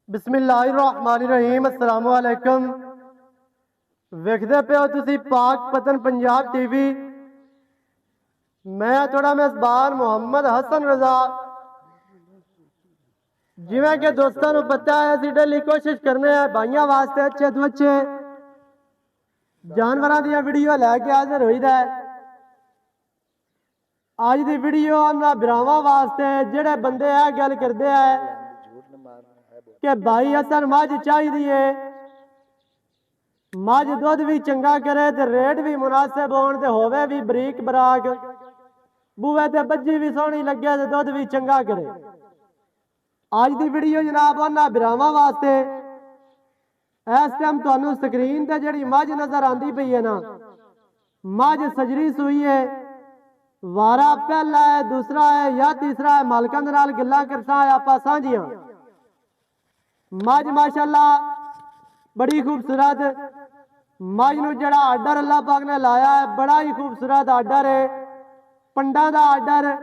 बिस्मिल्लाहिर्रहमानिर्रहीम अस्सलाम वालेकुम। वेखदे पे हो तुसी पाक पतन पंजाब टीवी। मैं थोड़ा मेजबान मोहम्मद हसन रजा। जिवें कि दोस्तों को पता है असीं डेली कोशिश करने हैं भाइयों वास्ते अच्छे तो अच्छे जानवरों दी वीडियो लैके हाजिर होईदा है। अज दी वीडियो उन्हां भरावां वास्ते जेड़े बंदे है गल करदे हैं कि भाई असन मझ चाहिदी है, मझ दुध भी चंगा करे ते रेट भी मुनासिब होण ते होवे भी बरीक बराक, बूहे ते बज्जी भी सोहनी लगे ते दुध भी चंगा करे। अज दी वीडियो जनाब उन्हां भरावां वास्ते इस टाइम तुहानू स्क्रीन ते जिहड़ी मझ नजर आंदी पई है ना, मझ सजरी सूई है, वारा पहला है, दूसरा है या तीसरा है, मालकां दे नाल गल्लां करसां आपां सांझियां। मझ माशाअल्लाह बड़ी खूबसूरत, मझ नूं जिहड़ा आर्डर अल्लाह पाक ने लाया है बड़ा ही खूबसूरत आर्डर है, पंडा दा आर्डर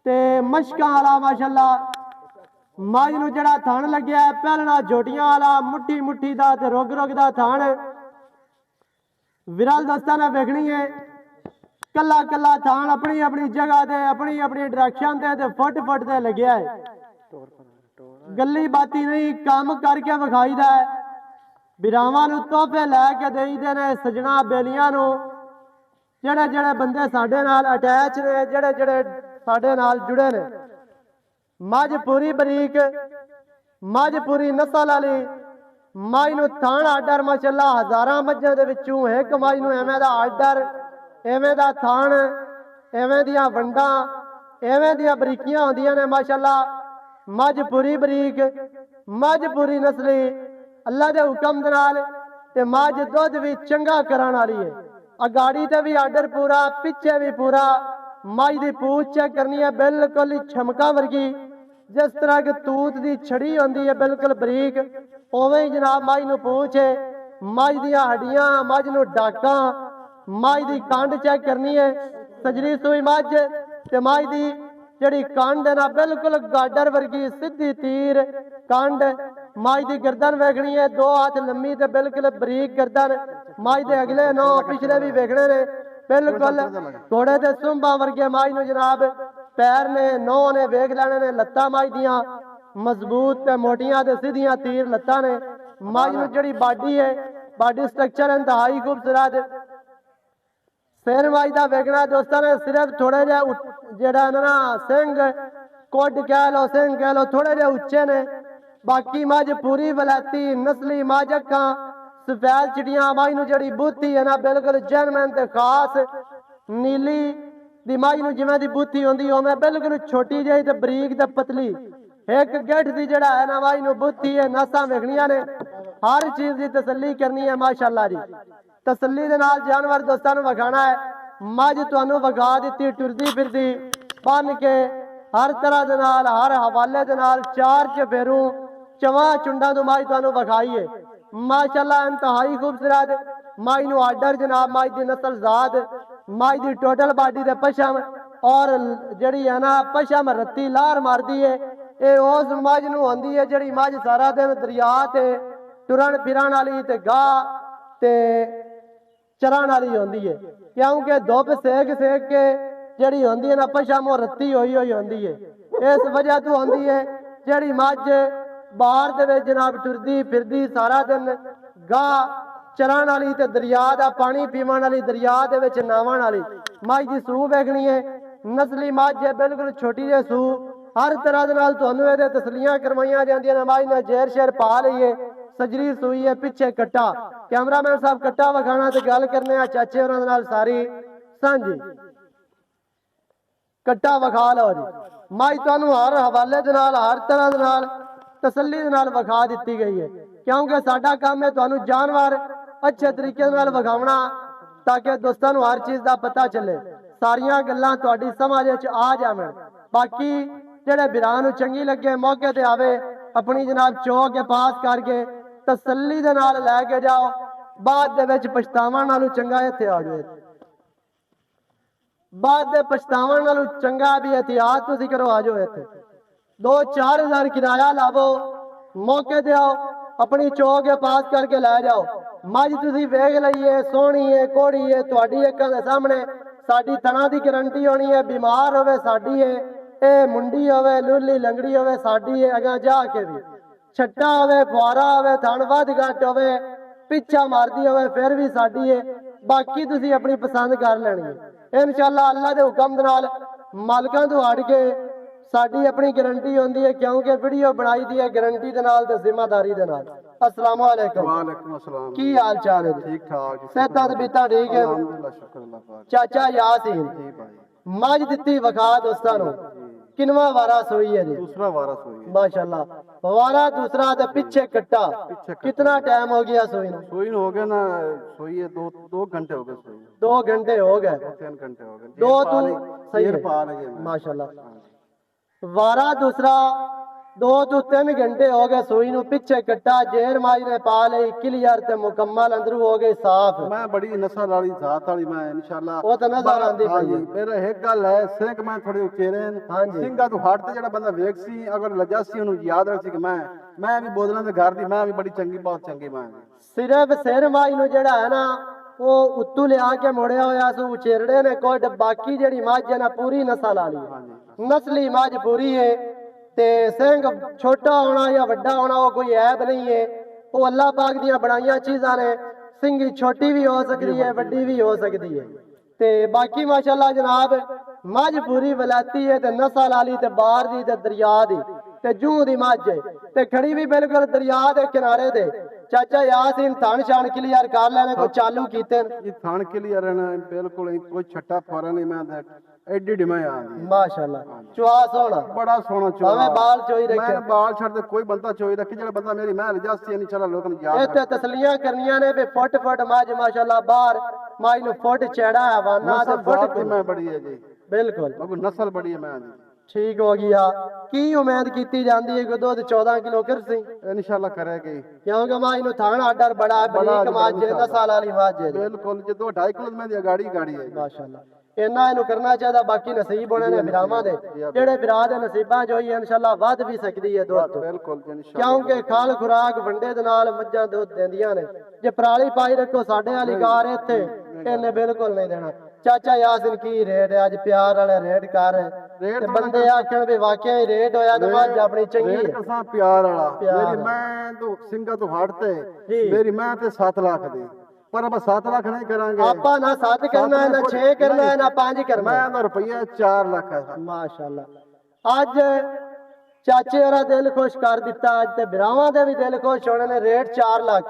ते मशकां वाला माशाअल्लाह। मझ नूं जिहड़ा थण लग्या है पहलना झोटियां वाला मुट्ठी मुट्ठी दा ते रुग रुग दा थण। विरल दोस्तां ने वेखनी है कला कला थान अपनी अपनी जगह ते अपनी अपनी डायरेक्शन ते फुट फुट ते लग्या है। गल्ली बाती नहीं काम करके विखाईदा है। बिरावां नूं तोहफे लैके देईदे ने सजना बेलियां नूं। जेड़े जेड़े बंदे साडे नाल अटैच ने, जेड़े जेड़े साडे नाल जुड़े ने, मझ पूरी बरीक, मझ पूरी नस्ल वाली, मझ नूं थान आर्डर माशाअल्लाह हज़ारां मझां दे विचों एक मझ नूं एवें दा आर्डर, एवें दा थान, एवें दियां वंडां, एवें दियां बरीकियां होंदियां ने माशाअल्लाह। मझ पूरी बरीक, मझ पूरी नस्ली, अल्लाह दे हुक्म दे नाल ते मझ दुध भी चंगा करन वाली है। अगाड़ी ते भी आर्डर पूरा, पिछे भी पूरा। मझ दी पूछ चेक करनी है बिल्कुल ही छमका वर्गी, जिस तरह की तूत दी छड़ी होंदी है बिल्कुल बरीक, उवें ही जनाब मझ नूं पूछ है। मझ दियां हड्डियां, मझ नूं डाकां, मझ दी कंड चेक करनी है। सजरी सूई मझ ते मझ दी जिहड़ी कंड है ना बिल्कुल गाडर वर्गी सीधी तीर कंड। मझ दी गर्दन वेखनी है 2 हाथ लम्मी ते बिल्कुल बरीक गर्दन। मझ दे अगले नौ पिछले भी वेखने ने बिल्कुल घोड़े दे सुंभां वर्गे मझ नूं जनाब पैर ने, नौ ने वेख लैणे ने। लत्तां मझ दियां मजबूत ते मोटियां ते सीधियां तीर लत्तां ने। मझ नूं जिहड़ी बाडी है, बाडी स्ट्रक्चर इंतहाई खूबसूरत। सिर मझ दा वेखना दोस्तों ने सिर्फ थोड़े जिहे जेड़ा ना सिंह कुड कह लो, सिंह कह लो, थोड़े जिहे उच्चे ने। बाकी मझ पूरी वलैती नस्ली मझ, अखां सफेद चिटियां। मझ नूं जिहड़ी बूथी है ना बिल्कुल जेनमैन ते खास नीली दी मझ नूं जिवें दी बूथी होंदी उवें बिल्कुल छोटी जही ते बरीक ते पतली। एक गिठ दी जिहड़ा है ना मझ नूं बूथी है, नसां वेखनियां ने, हर चीज की तसल्ली करनी है माशाअल्लाह जी। तसल्ली दे नाल जानवर दोस्तां नूं विखाना है। मझ तुहानूं विखा दित्ती टुरदी फिरदी बन के हर तरह दे नाल, हर हवाले दे नाल, चार चफेरू चवां चुंडां तो मझ तुहानूं विखाई है माशाअल्लाह इंतहाई खूबसूरत। मझ नूं आर्डर जनाब, मझ दी नस्ल जात, मझ दी टोटल बाडी दे पशम और जिहड़ी है ना पशम रत्ती लार मारदी है। ये उस मझ नूं होंदी है जिहड़ी मझ सारा दिन दरिया ते टुरन फिरन वाली ते गाह ते चरण वाली होंदी है, क्योंकि धुप सेक सेक के जिहड़ी होंदी है ना पशम वो रत्ती होई होई होंदी है। इस वजह तो होंदी है जिहड़ी मझ बाहर दे विच जनाब टुरदी फिरदी सारा दिन गाह चरण वाली ते दरिया दा पानी पीवन वाली, दरिया दे विच नावन वाली मझ दी सूह वेखनी है। नस्ली मझ है बिल्कुल छोटी जी सूह, हर तरह दे नाल तुहानूं इहदे तसलियां करवाइयां जांदियां ने। मझ ने जेर शेर पा लई है, सजरी सूई है, पिछे कट्टा। कैमरामैन साहब कट्टा विखाना ते गल करने आ चाचे होरां दे नाल सारी सांझी। कट्टा विखा लो जी। मझ तुहानूं हर हवाले दे नाल, हर तरह दे नाल तसल्ली दे नाल विखा दित्ती गई है, क्योंकि साडा काम है तुहानूं जानवर अच्छे तरीके नाल विखावना ताकि दोस्तां नूं हर चीज दा पता चले, सारियां गल्लां तुहाडी समझ विच आ जावण। बाकी जेड़े बिरां नूं चंगी लगे मौके ते आवे अपनी जनाब चो के पास करके तसल्ली दे नाल लैके जाओ, बाद दे विच पछतावन नालों चंगा इत्थे आ जाओ। बाद दे पछतावन नालों चंगा भी एहतियात तुसीं करो, आ जाओ इत्थे 2-4 हज़ार किराया लावो, मौके ते आओ अपनी चो के पास करके लै जाओ। मझ तुसीं वेख लईए सोहनी है कोड़ी है तुहाडी अक्खां दे सामने साडी थणा दी गारंटी होनी है। बीमार होवे साडी है, ए मुंडी होवे लूली लंगड़ी होवे साडी है। अगा जाके भी छट्टा होवे फुआरा होवे थण वध घट होवे पिछा मारदी होवे फिर भी साडी है। बाकी तुसीं अपनी पसंद कर लैनी है इंशाअल्लाह। अल्लाह दे हुक्म दे नाल मालकां तो हट के साडी अपनी गारंटी होंदी है क्योंकि वीडियो बनाई दी है गारंटी दे नाल ते जिम्मेदारी दे नाल। अस्सलाम वालेकुम। वालेकुम अस्सलाम। की हाल चाल है? ठीक ठाक। सेहतां ते बीता ठीक है? अल्हम्दुलिल्लाह शुक्र अल्लाह पाक। चाचा यासीन जी भाई। मझ दित्ती वखा दोस्तां नूं किनवा वारा सोई है जी? दूसरा वारा सोई है। माशाल्लाह वारा दूसरा ते पीछे कट्टा। कितना टाइम हो गया सोई नूं? सोई हो गया ना सोई है दो घंटे हो गए सोई। 2 घंटे हो गए। 3 घंटे हो गए। दो तू सही है पा लगे माशाल्लाह। वारा दूसरा 2 तो 3 घंटे हो गए सोई नूं पीछे कट्टा जेर माज ने पा लई क्लियर ते मुकम्मल अंदरू हो गई साफ। मैं बड़ी नस्ल वाली जात वाली मैं इंशाअल्लाह वो तो नजर आंदी पई। मेरा एक गल है सिंह मैं थोड़े उचेरे हैं। हां जी ਸਿੰਘਾਂ ਤੋਂ ਹੱਟ ਤੇ ਜਿਹੜਾ ਬੰਦਾ ਵੇਖ ਸੀ ਅਗਰ ਲੱਜਾ ਸੀ ਉਹਨੂੰ ਯਾਦ ਰੱਖ ਸੀ ਕਿ ਮੈਂ ਵੀ ਬੋਦਲਾਂ ਦੇ ਘਰ ਦੀ ਮੈਂ ਵੀ ਬੜੀ ਚੰਗੀ ਬਹੁਤ ਚੰਗੀ ਮੈਂ सिर्फ सिर माज नूं जेड़ा है ना वो उत्तू लिया के मोड़िया होया सो उचेरड़े ने कोई बाकी जेड़ी मझ है ना पूरी नस्ल वाली नस्ली मझ पूरी है। ते सिंह छोटा होना या वड्डा होना वो कोई ऐब नहीं है। वो अल्लाह पाक दियां बनाईयां चीज़ां ने। सिंगी छोटी भी हो सकती है वड्डी भी हो सकती है। ते बाकी माशाल्लाह जनाब मझ पूरी वलैती है ते नस्ल वाली ते बाहर दी ते दरिया दी ते जूं दी मझ है ते खड़ी भी बिल्कुल दरिया दे किनारे ते। चाचा यासीन थान शान क्लियर कर लेने को चालू कीते ये थान क्लियर है ना बिल्कुल कोई छट्टा फौरन नहीं मैं एडी डी मैं आ माशाल्लाह चुआ सोना बड़ा सोना चुआ हमें बाल चोई रखे मैं बाल छड़ दे कोई बंदा चोई रखे जेड़ा बंदा मेरी मैं लजासी नहीं चला लोगन याद इत्थे तसलियां करनियां ने भी फुट फुट मझ माशाल्लाह बाहर माई नु फुट चढ़ा है वाना ते फुट मैं बड़ी है जी बिल्कुल मगर नस्ल बड़ी है मैं जी ठीक हो गया। की उम्मीद की जाती है कि दूध 14 किलो कर सी इंशाल्लाह करेगी क्योंकि माई नु थाना आर्डर बड़ा बरीक मझ है नस्ल वाली मझ है बिल्कुल जो 2.5 किलो में दी गाड़ी है माशाल्लाह। इन्ना इनू करना चाहिए बाकी नसीब होने ने बिरावां दे जेड़े बिरा दे नसीबां जो ही इंशाल्लाह वध भी सकदी है दूध तो बिल्कुल क्योंकि खाल खुराक वंडे दे नाल मज्जां दूध देंदियां ने। जे पराली पाई रखो साडे वाली कार इत्थे इन्ने बिल्कुल नहीं देना। चाचा यासिन की रेट है अज प्यार वाले रेट कर ते बंदे आखण भी वाकई ही रेट होया ते मझ अपनी चंगी है कसा प्यार वाला मेरी मैं तो ਸਿੰਘਾਂ ਤੋਂ हटते मेरी मैं ते 7 लाख दी पर अब 7 लाख नहीं करांगे आपा ना 7 करना है ना 6 करना है ना 5 करना है। मैं रुपया 4 लाख है माशाल्लाह। आज चाचे वाला दिल खुश कर दिता अज ते बिरावां दे भी दिल खुश होने ने रेट 4 लाख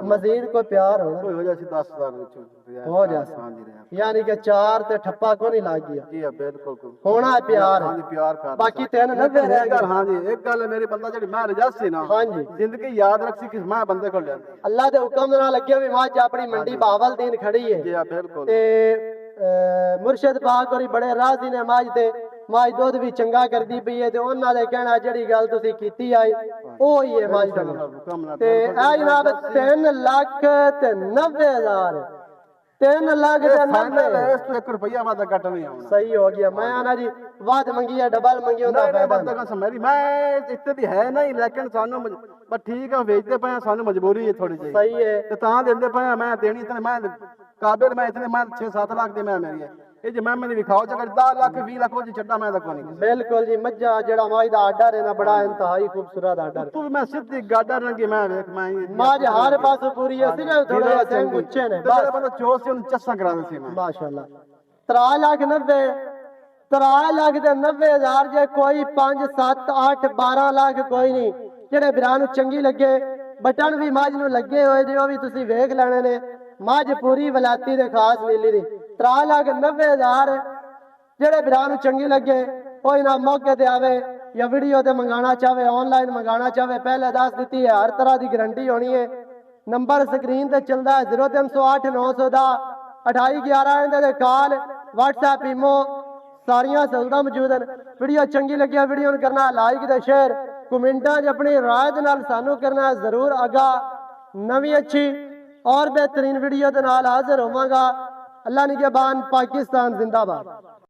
मजीद कोई प्यार होना हो जासी 10,000 हो जासी यानी कि 4 ते ठप्पा को नहीं लग गया जी बिल्कुल होना है प्यार हां जी प्यार कर बाकी 390 रह गए। हां जी एक गल है मेरी बंदा जेडी मैं रजासी ना हां जी जिंदगी याद रखसी कि मैं बंदे को ले अल्लाह दे हुक्म नाल लगे भी मझ अपनी मंडी बावलदीन खड़ी है जी बिल्कुल ते मुर्शिद पाक होरी बड़े राजी ने मझ ते मझ दुध भी चंगा करदी पई है ते उन्हां दे कहना जेड़ी गल तुसी कीती आई ओ ही है मझ ते आ जनाब 3 लाख ते 90,000 3 लाख ते 90 इस तो 1 रुपया वादा कट नहीं आउना सही हो गया। मैं आना जी वाद मंगी है डबल मंगी होंदा फायदा मेरी मैं इतने दी है नहीं लेकिन सानू बस ठीक है बेचते पे सानू मजबूरी है थोड़ी जी सही है ते तां देंदे पे मैं देनी इतने मैं काबिल मैं इतने मैं 6-7 लाख दी मैं मेरी है ये जे मैं मैंने विखाओ च अगर 10 लाख 20 लाख जी छड्डा मैं तो नहीं बिल्कुल जी मज्जा जेड़ा मझ दा आर्डर है ना बड़ा इंतहाई खूबसूरत आर्डर तू मैं सीधी गाडा रंगी मैं देख मैं मझ हर पासों पूरी है सिर्फ थोड़ा सिंह ऊंचे ने बस बंदा चोस से उन चस्सा करा दे सी मैं माशाल्लाह 3 लाख 90 3 लाख ते 90,000 जे कोई 5 7 8 12 लाख कोई नहीं जेड़े बिरां नूं चंगी लगे बटन भी मझ नूं लगे होए जे ओ भी तुसी वेख लेने ने मझ पूरी वलायती दे खास नीली दी 3 लाख 90,000 जेड़े बिरां नूं चंगी लगे ओ इना मौके ते आवे या वीडियो ते मंगाना चाहे ऑनलाइन मंगाना चाहे पहले दस दी है हर तरह की गारंटी होनी है। नंबर स्क्रीन ते चलता है 0308 910 2811 कॉल व्हाट्सएप ईमो सारिया सहूलतां मौजूद हैं। वीडियो चंगी लगी वीडियो करना लाइक ते शेयर कमेंटा अपनी राय दे नाल सानू करना जरूर आगा नवी अच्छी और बेहतरीन वीडियो के नाल हाजिर होवांगा। अल्लाह निगहबान पाकिस्तान जिंदाबाद।